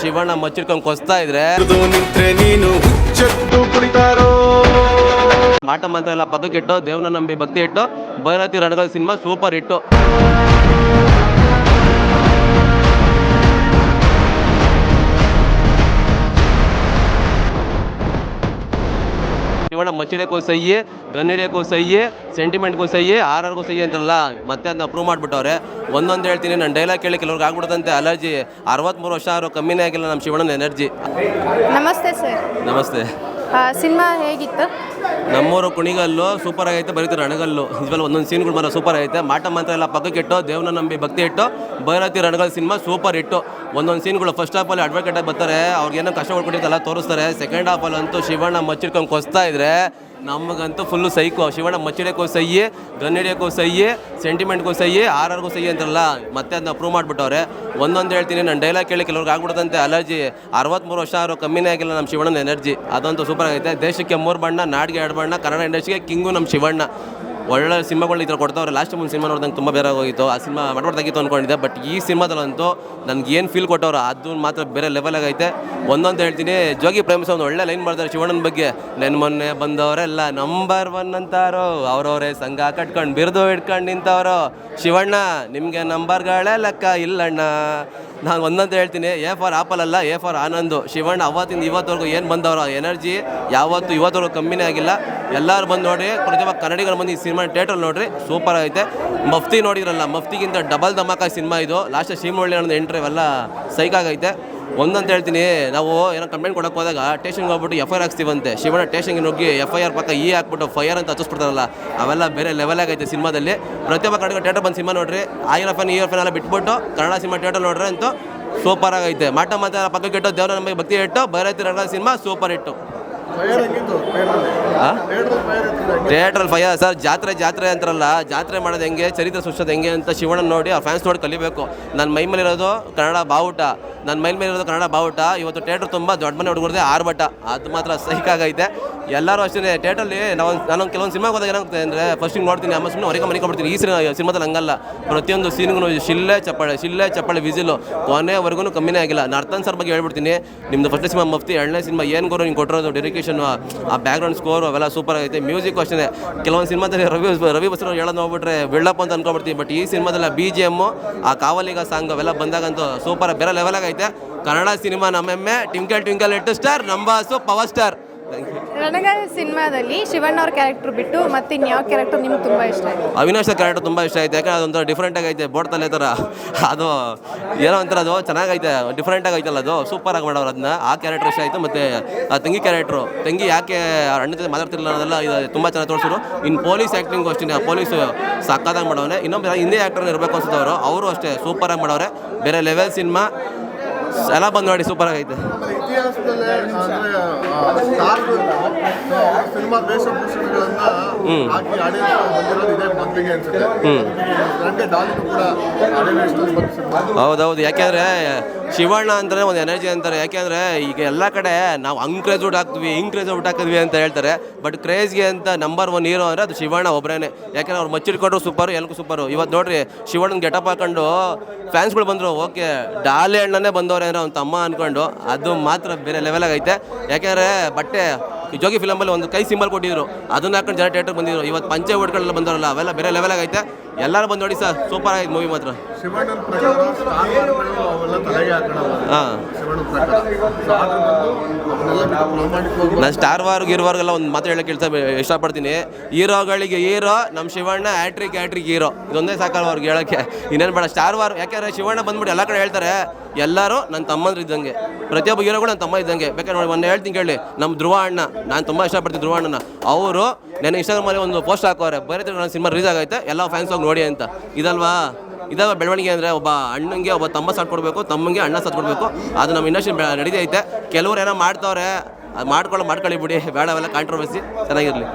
ಶಿವಣ್ಣ ಮಚ್ಚಿಡ್ಕೊಂಡು ಕೊಸ್ತಾ ಇದ್ರೆ ನೀನು ಹುಚ್ಚೆತ್ತು ಕುಳಿತಾರೋ ಮಾಟ ಮಂತ್ರ ಎಲ್ಲ ಪಕ್ಕಕ್ಕೆ ಇಟ್ಟು ದೇವ್ರನ್ನ ನಂಬಿ ಭಕ್ತಿ ಇಟ್ಟು ಭೈರತಿ ರಣಗಲ್ ಸಿನಿಮಾ ಸೂಪರ್ ಹಿಟ್ಟು. ಶಿವಣ್ಣ ಮಚ್ಚಿಡಕ್ಕೂ ಸಹಿ, ಗನ್ ಹಿಡಿಯೋಕ್ಕೂ ಸಹಿ, ಸೆಂಟಿಮೆಂಟ್ಗೂ ಸಹಿ, ಆರ್ಆರ್ಗೂ ಸಹಿ ಅಂತಲ್ಲ ಮತ್ತೆ ಅದನ್ನ ಪ್ರೂವ್ ಮಾಡಿಬಿಟ್ಟವ್ರೆ. ಒಂದೊಂದು ಹೇಳ್ತೀನಿ, ನಾನು ಡೈಲಾಗ್ ಕೇಳಿ ಕೆಲವ್ರಿಗೆ ಆಗ್ಬಿಡುತ್ತಂತೆ ಅಲರ್ಜಿ. 63 ವರ್ಷ ಆದರೂ ಕಮ್ಮಿನೇ ಆಗಿಲ್ಲ ನಮ್ಮ ಶಿವಣ್ಣನ ಎನರ್ಜಿ. ನಮಸ್ತೆ ಸರ್. ನಮಸ್ತೆ. ಸಿನಿಮಾ ಹೇಗಿತ್ತು? ನಮ್ಮೂರು ಕುಣಿಗಲ್ಲು ಸೂಪರ್ ಆಗೈತೆ, ಬರೀತಾರೆ ರಣಗಲ್ಲು ಇದ್ರಲ್ಲಿ ಒಂದೊಂದು ಸೀನ್ಗಳು ಮಾತ್ರ ಸೂಪರ್ ಆಗೈತೆ. ಮಾಟ ಮಂತ್ರ ಎಲ್ಲ ಪಕ್ಕಕ್ಕೆ ಇಟ್ಟು ದೇವ್ರನ್ನ ನಂಬಿ ಭಕ್ತಿ ಇಟ್ಟು ಭೈರತಿ ರಣಗಲ್ ಸಿನಿಮಾ ಸೂಪರ್ ಹಿಟ್ಟು. ಒಂದೊಂದು ಸೀನ್ಗಳು ಫಸ್ಟ್ ಹಾಫಲ್ಲಿ ಅಡ್ವೊಕೇಟಾಗಿ ಬರ್ತಾರೆ, ಅವ್ರಿಗೆ ಏನೋ ಕಷ್ಟ ಕೊಟ್ಟಿದ್ದೆಲ್ಲ ತೋರಿಸ್ತಾರೆ. ಸೆಕೆಂಡ್ ಹಾಫಲ್ಲಂತೂ ಶಿವಣ್ಣ ಮಚ್ಚಿಡ್ಕೊಂಡು ಕೊಸ್ತಾ ಇದ್ರೆ ನಮಗಂತೂ ಫುಲ್ಲು ಸೈಕು. ಶಿವಣ್ಣ ಮಚ್ಚಿಡೋಕ್ಕೂ ಸಹಿ, ಗನ್ ಹಿಡಿಯೋಕ್ಕೂ ಸಹಿ, ಸೆಂಟಿಮೆಂಟ್ಗೂ ಸಹಿ, ಆರ್ಆರ್ಗೂ ಸಹಿ ಅಂತಲ್ಲ ಮತ್ತೆ ಅದನ್ನ ಪ್ರೂವ್ ಮಾಡಿಬಿಟ್ಟವ್ರೆ. ಒಂದೊಂದು ಹೇಳ್ತೀನಿ, ನಾನು ಡೈಲಾಗ್ ಕೇಳಿ ಕೆಲವ್ರಿಗೆ ಆಗ್ಬಿಡುತ್ತಂತೆ ಅಲರ್ಜಿ. 63 ವರ್ಷ ಆದರೂ ಕಮ್ಮಿನೇ ಆಗಿಲ್ಲ ನಮ್ಮ ಶಿವಣ್ಣನ ಎನರ್ಜಿ. ಅದಂತೂ ಸೂಪರ್ ಆಗೈತೆ. ದೇಶಕ್ಕೆ 3 ಬಣ್ಣ, ನಾಡಿಗೆ 2 ಬಣ್ಣ, ಕನ್ನಡ ಇಂಡಸ್ಟ್ರಿಗೆ ಕಿಂಗು ನಮ್ಮ ಶಿವಣ್ಣ. ಒಳ್ಳೆ ಸಿನಿಮಾಗಳು ಈ ಥರ ಕೊಡ್ತಾವ್ರೆ. ಲಾಸ್ಟ್ ಒಂದು ಸಿನಿಮಾ ನೋಡಿದಂಗೆ ತುಂಬ ಬೇರೆ ಹೋಗಿತ್ತು. ಆ ಸಿನಿಮಾ ಮಾಡ್ಬಾರ್ದಾಗಿತ್ತು ಅಂದ್ಕೊಂಡಿದ್ದೆ. ಬಟ್ ಈ ಸಿನಿಮಾದಲ್ಲಂತೂ ನನಗೆ ಏನು ಫೀಲ್ ಕೊಟ್ಟವ್ರು ಅದು ಮಾತ್ರ ಬೇರೆ ಲೆವೆಲಾಗೈತೆ. ಒಂದೊಂದು ಹೇಳ್ತೀನಿ, ಜೋಗಿ ಪ್ರೇಮಿಸ ಒಂದು ಒಳ್ಳೆ ಲೈನ್ ಮಾಡ್ತಾರೆ ಶಿವಣ್ಣನ ಬಗ್ಗೆ. ಮೊನ್ನೆ ಬಂದವರೆಲ್ಲ ನಂಬರ್ 1 ಅಂತಾರೋ, ಅವ್ರವರೇ ಸಂಘ ಕಟ್ಕೊಂಡು ಬಿರ್ದು ಇಟ್ಕೊಂಡು ನಿಂತವರು. ಶಿವಣ್ಣ ನಿಮಗೆ ನಂಬರ್ಗಳೇ ಲೆಕ್ಕ ಇಲ್ಲಣ್ಣ. ನಾನು ಒಂದಂತ ಹೇಳ್ತೀನಿ, ಎ ಫಾರ್ ಆಪಲ್ ಅಲ್ಲ, ಎ ಫಾರ್ ಆನಂದು. ಶಿವಣ್ಣ ಅವತ್ತಿಂದ ಇವತ್ತವರೆಗೂ ಏನು ಬಂದವರು ಎನರ್ಜಿ ಯಾವತ್ತು ಇವತ್ತವರೆಗೂ ಕಮ್ಮಿನೇ ಆಗಿಲ್ಲ. ಎಲ್ಲರೂ ಬಂದು ನೋಡಿ, ಪ್ರತಿಯೊಬ್ಬ ಕನ್ನಡಿಗರು ಬಂದು ಈ ಸಿನಿಮಾ ಥಿಯೇಟ್ರಲ್ಲಿ ನೋಡ್ರಿ, ಸೂಪರ್ ಆಗೈತೆ. ಮಫ್ತಿ ನೋಡಿದ್ರಲ್ಲ, ಮಫ್ತಿಗಿಂತ ಡಬಲ್ ಧಮಾಕ ಸಿನಿಮಾ ಇದು. ಲಾಸ್ಟ್ ಸೀಮೊಳ್ಳಿ ಅನ್ನೋದು ಎಂಟ್ರಿ ಅವೆಲ್ಲ ಸೈಕಾಗೈತೆ. ಒಂದಂತ ಹೇಳ್ತೀನಿ, ನಾವು ಏನೋ ಕಂಪ್ಲೇಂಟ್ ಕೊಡೋಕೆ ಹೋದಾಗ ಸ್ಟೇಷನ್ಗೆ ಹೋಗ್ಬಿಟ್ಟು FIR ಹಾಕ್ಸ್ತೀವಂತೆ. ಶಿವಣ್ಣ ಸ್ಟೇಷನ್ಗೆ ನುಗ್ಗಿ FIR ಪಕ್ಕ ಹಾಕ್ಬಿಟ್ಟು ಫೈರ್ ಅಂತ ಹಚ್ಚಿಸ್ಬಿಡ್ತಾರಲ್ಲ, ಅವೆಲ್ಲ ಬೇರೆ ಲೆವೆಲ್ ಆಗೈತೆ ಸಿನಿಮಾದಲ್ಲಿ. ಪ್ರತಿಯೊಬ್ಬ ಕಡೆಗೆ ಥಿಯೇಟರ್ ಬಂದು ಸಿನಿಮಾ ನೋಡ್ರಿ. ಈ ಫನ್ ಎಲ್ಲ ಬಿಟ್ಬಿಟ್ಟು ಕನ್ನಡ ಸಿನಿಮಾ ಥಿಯೇಟರ್ ನೋಡ್ರಿ ಅಂತೂ ಸೂಪರ್ ಆಗೈತೆ. ಮಾಟ ಮಾತ್ರ ಪಕ್ಕಕ್ಕೆ ಇಟ್ಟು ದೇವರ ನಮಗೆ ಭಕ್ತಿ ಇಟ್ಟು ಭೈರತಿ ರಣಗಲ್ ಸಿನಿಮಾ ಸೂಪರ್ ಹಿಟ್ಟು. ಥಿಯೇಟ್ರಲ್ಲಿ ಫೈರ್ ಸರ್. ಜಾತ್ರೆ ಅಂತಾರಲ್ಲ, ಜಾತ್ರೆ ಮಾಡೋದು ಹೆಂಗೆ, ಚರಿತ್ರೆ ಸೃಷ್ಟದ ಹೆಂಗೆ ಅಂತ ಶಿವಣ್ಣ ನೋಡಿ ಆ ಫ್ಯಾನ್ಸ್ ನೋಡಿ ಕಲಿಬೇಕು. ನನ್ನ ಮೈ ಮೇಲಿರೋದು ಕನ್ನಡ ಬಾವುಟ, ನನ್ನ ಮೈ ಮೇಲಿರೋದು ಕನ್ನಡ ಬಾವುಟ. ಇವತ್ತು ಥಿಯೇಟ್ರ್ ತುಂಬ ದೊಡ್ಡ ಮನೆ ಹುಡುಗರದೇ ಆರ್ಭಟ, ಅದು ಮಾತ್ರ ಸೈಕಾಗೈತೆ. ಎಲ್ಲರೂ ಅಷ್ಟೇ ಥಿಯೇಟ್ರಲ್ಲಿ ನಾನೊಂದು ಕೆಲವೊಂದು ಸಿನಿಮಾಗೆ ಹೋದಾಗ ಏನಾಗುತ್ತೆ ಅಂದರೆ ಫಸ್ಟಿಗೆ ನೋಡ್ತೀನಿ, ಆಮೇಲೆ ಸುಮ್ಮನೆ ಹೊರಗೆ ಮನಿಕೊಬಿಡ್ತೀನಿ. ಈ ಸಿನಿಮಾದಲ್ಲಿ ಹಂಗಲ್ಲ, ಪ್ರತಿಯೊಂದು ಸೀನ್ಗೂ ಶಿಲ್ಲೆ ಚಪ್ಪಾಳೆ ವಿಸಿಲು ಕೊನೆವರೆಗೂ ಕಮ್ಮಿನೇ ಆಗಿಲ್ಲ. ನರ್ತನ್ ಸರ್ ಬಗ್ಗೆ ಹೇಳ್ಬಿಡ್ತೀನಿ, ನಿಮ್ಮದು ಫಸ್ಟ್ ಸಿನಿಮಾ ಮಫ್ತಿ, 2ನೇ ಸಿನಿಮಾ ಏನು ಗುರು ನೀವು ಕೊಟ್ಟಿರೋದು, ಡೆಡಿಕೇಶನ್, ಆ ಬ್ಯಾಕ್ಗ್ರೌಂಡ್ ಸ್ಕೋರ್ ಅವೆಲ್ಲ ಸೂಪರ್ ಆಗೈತೆ. ಮ್ಯೂಸಿಕ್ ಅಷ್ಟೇ, ಕೆಲವೊಂದು ಸಿನಿಮಾದಲ್ಲಿ ರವಿ ಬಸ್ರು ಹೇಳೋದು ನೋಡ್ಬಿಟ್ರೆ ಬಿಲ್ಡಪ್ ಅಂತ ಅನ್ಕೊಬಿಡ್ತೀವಿ. ಬಟ್ ಈ ಸಿನಿಮಾದಲ್ಲಿ BGM, ಆ ಕಾವಲಿಗ ಸಾಂಗ್ ಅವೆಲ್ಲ ಬಂದಾಗಂತೂ ಸೂಪರ್ ಬೇರೆ ಲೆವೆಲಾಗೈತೆ. ಕನ್ನಡ ಸಿನಿಮಾ ನಮ್ಮೆಮ್ಮೆ, ಟ್ವಿಂಕಲ್ ಲಿಟಲ್ ಸ್ಟಾರ್, ನಂಬಾಸು ಪವರ್ ಸ್ಟಾರ್. ರಣಗಲ್ ಸಿನಿಮಾದಲ್ಲಿ ಶಿವಣ್ಣ ಅವ್ರ ಕ್ಯಾರೆಕ್ಟರ್ ಬಿಟ್ಟು ಮತ್ತೆ ಇನ್ಯಾವ ಕ್ಯಾರೆಕ್ಟರ್ ನಿಮ್ಗೆ ತುಂಬ ಇಷ್ಟ ಆಯಿತು? ಅವಿನಾಶ್ ಕ್ಯಾರೆಕ್ಟರ್ ತುಂಬ ಇಷ್ಟ ಆಯ್ತು. ಯಾಕಂದ್ರೆ ಅದೊಂಥರ ಡಿಫ್ರೆಂಟ್ ಆಗೈತೆ, ಬೋಟ್ ತಲೆ ಥರ. ಅದು ಏನೋ ಒಂಥರ ಅದು ಚೆನ್ನಾಗೈತೆ, ಡಿಫ್ರೆಂಟ್ ಆಗೈತಲ್ಲ, ಅದು ಸೂಪರಾಗಿ ಮಾಡೋರು. ಅದನ್ನ ಆ ಕ್ಯಾರೆಕ್ಟರ್ ಇಷ್ಟ ಆಯಿತು. ಮತ್ತು ಆ ತಂಗಿ ಕ್ಯಾರೆಕ್ಟ್ರು, ತಂಗಿ ಯಾಕೆ ಅಣ್ಣ ಜೊತೆ ಮಾತಾಡ್ತಿರಲಿಲ್ಲ ಅನ್ನೋದೆಲ್ಲ ಇದು ತುಂಬ ಚೆನ್ನಾಗಿ ತೋರಿಸಿದ್ರು. ಇನ್ನು ಪೊಲೀಸ್ ಆ್ಯಕ್ಟಿಂಗು ಅಷ್ಟೇ, ಆ ಪೊಲೀಸು ಸಕ್ಕತ್ತಾಗಿ ಮಾಡವ್ರೆ. ಇನ್ನೊಬ್ಬ ಹಿಂದಿ ಆ್ಯಕ್ಟರ್ನ ಇರಬೇಕು ಅನ್ಸುತ್ತವರು, ಅವರು ಅಷ್ಟೇ ಸೂಪರಾಗಿ ಮಾಡವ್ರೆ. ಬೇರೆ ಲೆವೆಲ್ ಸಿನಿಮಾ ಎಲ್ಲ ಬಂದು ನೋಡಿ, ಸೂಪರ್ ಆಗೈತೆ. ಇತಿಹಾಸದಲ್ಲೇ ಸಿನಿಮಾ ವೇಷಭೂಷಣಗಳನ್ನ ಹಾಕಿ ಬಂದಿರೋದು ಇದೇ ಮೊದಲಿಗೆ ಅನ್ಸುತ್ತೆ. ನನಗೆ ಡಾಲಿನೂ ಕೂಡ ಅದೇ ವೇಷದಲ್ಲಿ ಬಂದಿತ್ತು. ಹೌದೌದು, ಯಾಕೆಂದರೆ ಶಿವಣ್ಣ ಅಂತಲೇ ಒಂದು ಎನರ್ಜಿ ಅಂತಾರೆ. ಯಾಕೆಂದರೆ ಈಗ ಎಲ್ಲ ಕಡೆ ನಾವು ಹಂಗೆ ಕ್ರೇಜ್ ಔಟ್ ಹಾಕ್ತೀವಿ, ಹಿಂಗೆ ಕ್ರೇಜ್ ಔಟ್ ಹಾಕಿದ್ವಿ ಅಂತ ಹೇಳ್ತಾರೆ. ಬಟ್ ಕ್ರೇಜ್ಗೆ ಅಂತ ನಂಬರ್ 1 ಹೀರೋ ಅಂದರೆ ಅದು ಶಿವಣ್ಣ ಒಬ್ಬರೇನೆ. ಯಾಕೆಂದ್ರೆ ಅವ್ರು ಮಚ್ಚಿಡ್ಕೊಂಡ್ರು ಸೂಪರು, ಎಲ್ಲಕ್ಕೂ ಸೂಪರು. ಇವತ್ತು ನೋಡ್ರಿ, ಶಿವಣ್ಣನ ಗೆಟಪ್ ಹಾಕೊಂಡು ಫ್ಯಾನ್ಸ್ಗಳು ಬಂದರು, ಓಕೆ ಡಾಲಿ ಅಣ್ಣನೇ ಬಂದವ್ರೆ ಅಂದರೆ ಅವ್ನ ತಮ್ಮ ಅಂದ್ಕೊಂಡು, ಅದು ಮಾತ್ರ ಬೇರೆ ಲೆವೆಲಾಗೈತೆ. ಯಾಕೆಂದರೆ ಬಟ್ಟೆ ಜೋಗಿ ಫಿಲಮಲ್ಲಿ ಒಂದು ಕೈ ಸಿಂಬಲ್ ಕೊಟ್ಟಿದ್ರು, ಅದನ್ನ ಹಾಕೊಂಡು ಜನ ಥಿಯೇಟರ್ಗೆ ಬಂದಿದ್ರು. ಇವತ್ತು ಪಂಚೆ ಓಟ್ಗಳೆಲ್ಲ ಬಂದವರಲ್ಲ, ಅವೆಲ್ಲ ಬೇರೆ ಲೆವೆಲಾಗೈತೆ. ಎಲ್ಲರೂ ಬಂದು ನೋಡಿ ಸರ್, ಸೂಪರ್ ಆಗೈತೆ ಮೂವಿ ಮಾತ್ರ. ಶಿವಣ್ಣನ ಪ್ರಕಾರ ಅವೆಲ್ಲ ತಲೆಗೆ ಹಾಕೋಣ. ಶಿವಣ್ಣನ ಪ್ರಕಾರ ನಾನು ಸ್ಟಾರ್ ಗಿರ್ವಾರ್ಗೆಲ್ಲ ಒಂದು ಮಾತು ಹೇಳಕ್ಕೆ ಇಷ್ಟಪಡ್ತೀನಿ. ಹೀರೋಗಳಿಗೆ ಹೀರೋ ನಮ್ಮ ಶಿವಣ್ಣ, ಹ್ಯಾಟ್ರಿಕ್ ಹೀರೋ, ಇದೊಂದೇ ಸಾಕಲ್ಲ ಅವ್ರಿಗೆ ಹೇಳೋಕ್ಕೆ, ಇನ್ನೇನು ಬೇಡ. ಸ್ಟಾರ್ ವಾರ್ ಯಾಕೆಂದರೆ ಶಿವಣ್ಣ ಬಂದ್ಬಿಟ್ಟು ಎಲ್ಲ ಕಡೆ ಹೇಳ್ತಾರೆ, ಎಲ್ಲರೂ ನನ್ನ ತಮ್ಮಂದ್ರು ಇದ್ದಂಗೆ, ಪ್ರತಿಯೊಬ್ಬ ಹೀರೋಗಳು ನನ್ನ ತಮ್ಮ ಇದ್ದಂಗೆ. ಬೇಕಾದ್ರೆ ನೋಡಿ, ಮೊನ್ನೆ ಹೇಳ್ತೀನಿ ಕೇಳಿ, ನಮ್ಮ ಧ್ರುವ ಅಣ್ಣ, ನಾನು ತುಂಬ ಇಷ್ಟಪಡ್ತೀನಿ ಧ್ರುವ ಅಣ್ಣನ. ಅವರು ನನಗೆ ಇನ್ಸ್ಟಾಗ್ರಾಮಲ್ಲಿ ಒಂದು ಪೋಸ್ಟ್ ಹಾಕೋರೆ, ಬರೀತಾರೆ ನನ್ನ ಸಿನಿಮಾ ರಿಲೀಸ್ ಆಗೈತೆ, ಎಲ್ಲ ಫ್ಯಾನ್ಸ್ ಹೋಗಿ ನೋಡಿ ಅಂತ. ಇದಲ್ವಾ ಇದಾವ ಬೆಳವಣಿಗೆ ಅಂದರೆ, ಒಬ್ಬ ಅಣ್ಣಂಗೆ ಒಬ್ಬ ತಮ್ಮ ಸಾಥ್ ಕೊಡಬೇಕು, ತಮ್ಮಂಗೆ ಅಣ್ಣ ಸಾಥ್ ಕೊಡಬೇಕು. ಅದು ನಮ್ಮ ಇಂಡಸ್ಟ್ರಿ ನಡೀತೈತೆ. ಕೆಲವ್ರು ಏನೋ ಮಾಡ್ತಾವ್ರೆ, ಮಾಡ್ಕೊಳ್ಳಿ ಬಿಡಿ, ಬೇಡವೆಲ್ಲ ಕಾಂಟ್ರವರ್ಸಿ, ಚೆನ್ನಾಗಿರಲಿ.